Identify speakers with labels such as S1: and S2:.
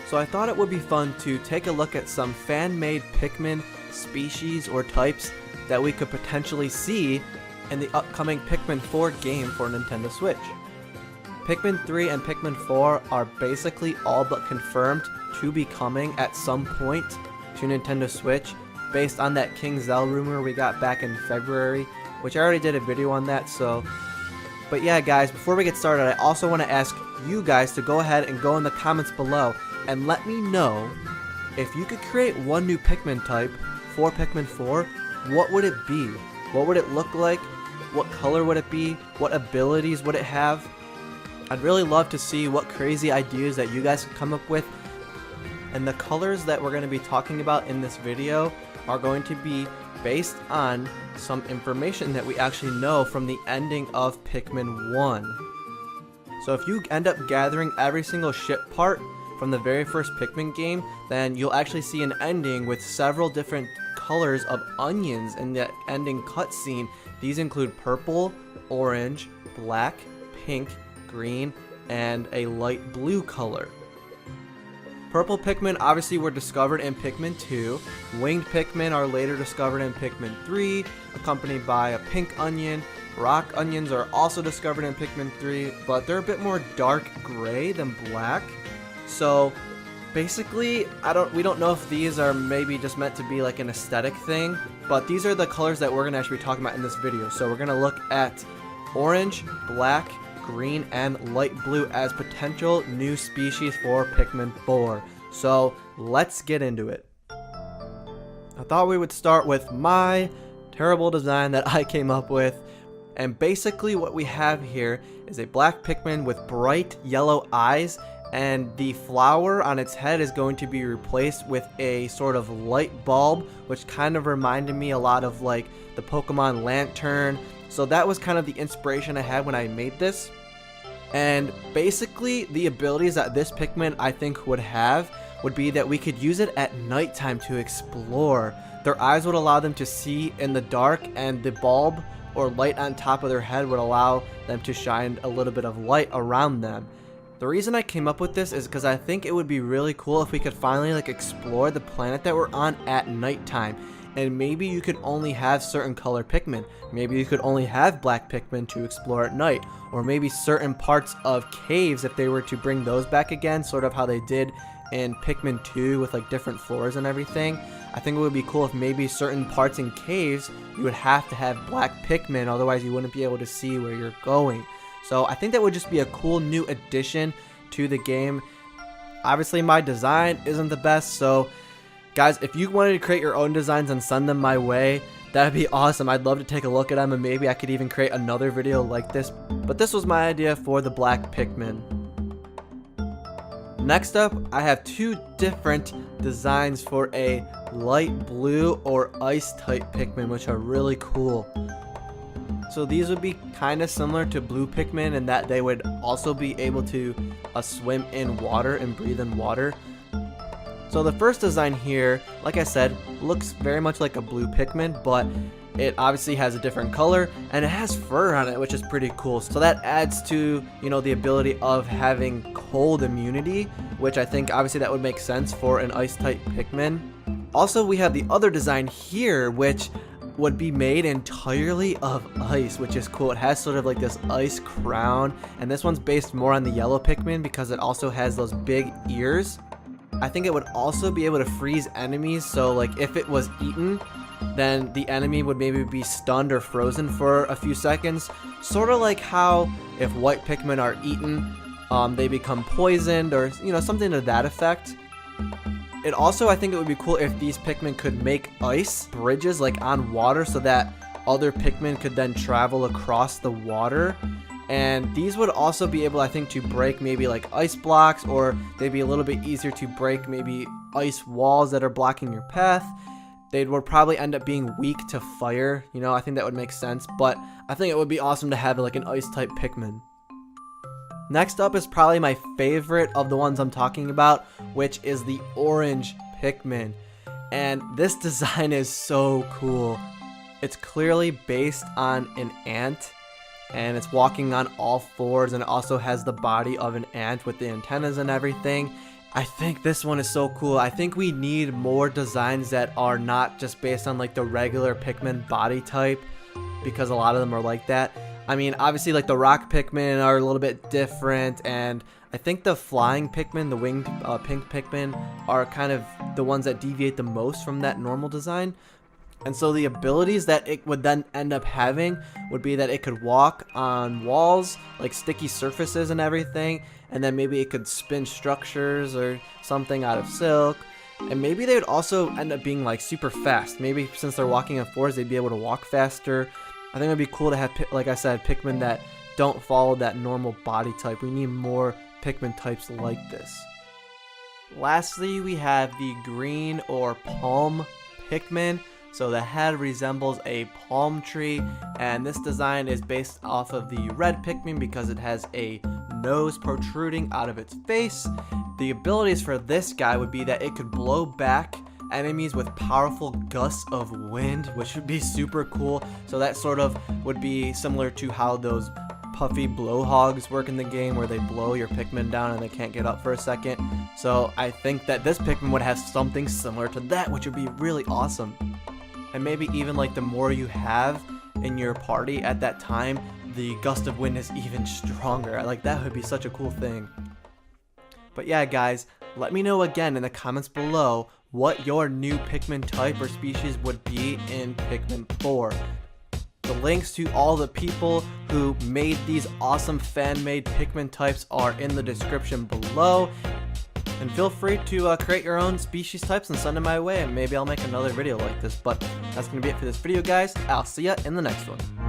S1: So I thought it would be fun to take a look at some fan-made Pikmin species or types that we could potentially see in the upcoming Pikmin 4 game for Nintendo Switch. Pikmin 3 and Pikmin 4 are basically all but confirmed to be coming at some point to Nintendo Switch based on that King Zell rumor we got back in February, which I already did a video on that. But yeah guys, before we get started, I also want to ask you guys to go ahead and go in the comments below and let me know if you could create one new Pikmin type for Pikmin 4, what would it be? What would it look like? What color would it be? What abilities would it have? I'd really love to see what crazy ideas that you guys can come up with. And the colors that we're going to be talking about in this video are going to be based on some information that we actually know from the ending of Pikmin 1. So if you end up gathering every single ship part from the very first Pikmin game, then you'll actually see an ending with several different colors of onions in that ending cutscene. These include purple, orange, black, pink, green, and a light blue color. Purple Pikmin obviously were discovered in Pikmin 2. Winged Pikmin are later discovered in Pikmin 3, accompanied by a pink onion. Rock onions are also discovered in Pikmin 3, but they're a bit more dark gray than black. So basically, we don't know if these are maybe just meant to be like an aesthetic thing, but these are the colors that we're going to actually be talking about in this video. So we're going to look at orange, black, green, and light blue as potential new species for Pikmin 4. So let's get into it. I thought we would start with my terrible design that I came up with. And basically what we have here is a black Pikmin with bright yellow eyes, and the flower on its head is going to be replaced with a sort of light bulb, which kind of reminded me a lot of like the Pokemon Lantern. So that was kind of the inspiration I had when I made this. And basically the abilities that this Pikmin I think would have would be that we could use it at nighttime to explore. Their eyes would allow them to see in the dark, and the bulb or light on top of their head would allow them to shine a little bit of light around them. The reason I came up with this is because I think it would be really cool if we could finally like explore the planet that we're on at nighttime. And maybe you could only have certain color Pikmin. Maybe you could only have black Pikmin to explore at night. Or maybe certain parts of caves, if they were to bring those back again, sort of how they did in Pikmin 2 with like different floors and everything. I think it would be cool if maybe certain parts in caves you would have to have black Pikmin, otherwise you wouldn't be able to see where you're going. So I think that would just be a cool new addition to the game. Obviously my design isn't the best, so guys, if you wanted to create your own designs and send them my way, that'd be awesome. I'd love to take a look at them, and maybe I could even create another video like this. But this was my idea for the black Pikmin. Next up, I have two different designs for a light blue or ice type Pikmin, which are really cool. So these would be kind of similar to blue Pikmin in that they would also be able to swim in water and breathe in water. So the first design here, like I said, looks very much like a blue Pikmin, but it obviously has a different color and it has fur on it, which is pretty cool. So that adds to, you know, the ability of having cold immunity, which I think obviously that would make sense for an ice type Pikmin. Also, we have the other design here, which would be made entirely of ice, which is cool. It has sort of like this ice crown, and this one's based more on the yellow Pikmin because it also has those big ears. I think it would also be able to freeze enemies, so like if it was eaten, then the enemy would maybe be stunned or frozen for a few seconds. Sort of like how if white Pikmin are eaten, they become poisoned, or you know, something to that effect. It also, I think it would be cool if these Pikmin could make ice bridges like on water, so that other Pikmin could then travel across the water. And these would also be able, I think, to break maybe like ice blocks, or they'd be a little bit easier to break maybe ice walls that are blocking your path. They would probably end up being weak to fire, you know, I think that would make sense, but I think it would be awesome to have like an ice type Pikmin. Next up is probably my favorite of the ones I'm talking about, which is the orange Pikmin. And this design is so cool. It's clearly based on an ant, and it's walking on all fours, and it also has the body of an ant with the antennas and everything. I think this one is so cool. I think we need more designs that are not just based on like the regular Pikmin body type, because a lot of them are like that. I mean, obviously like the rock Pikmin are a little bit different, and I think the flying Pikmin, the winged pink Pikmin, are kind of the ones that deviate the most from that normal design. And so the abilities that it would then end up having would be that it could walk on walls, like sticky surfaces and everything, and then maybe it could spin structures or something out of silk. And maybe they would also end up being like super fast. Maybe since they're walking on floors, they'd be able to walk faster. I think it would be cool to have, like I said, Pikmin that don't follow that normal body type. We need more Pikmin types like this. Lastly, we have the green or palm Pikmin. So the head resembles a palm tree, and this design is based off of the red Pikmin because it has a nose protruding out of its face. The abilities for this guy would be that it could blow back enemies with powerful gusts of wind, which would be super cool. So that sort of would be similar to how those puffy blowhogs work in the game, where they blow your Pikmin down and they can't get up for a second. So I think that this Pikmin would have something similar to that, which would be really awesome. And maybe even like the more you have in your party at that time, the gust of wind is even stronger. Like that would be such a cool thing. But yeah guys, let me know again in the comments below what your new Pikmin type or species would be in Pikmin 4. The links to all the people who made these awesome fan-made Pikmin types are in the description below. And feel free to create your own species types and send them my way, and maybe I'll make another video like this. But that's going to be it for this video, guys. I'll see ya in the next one.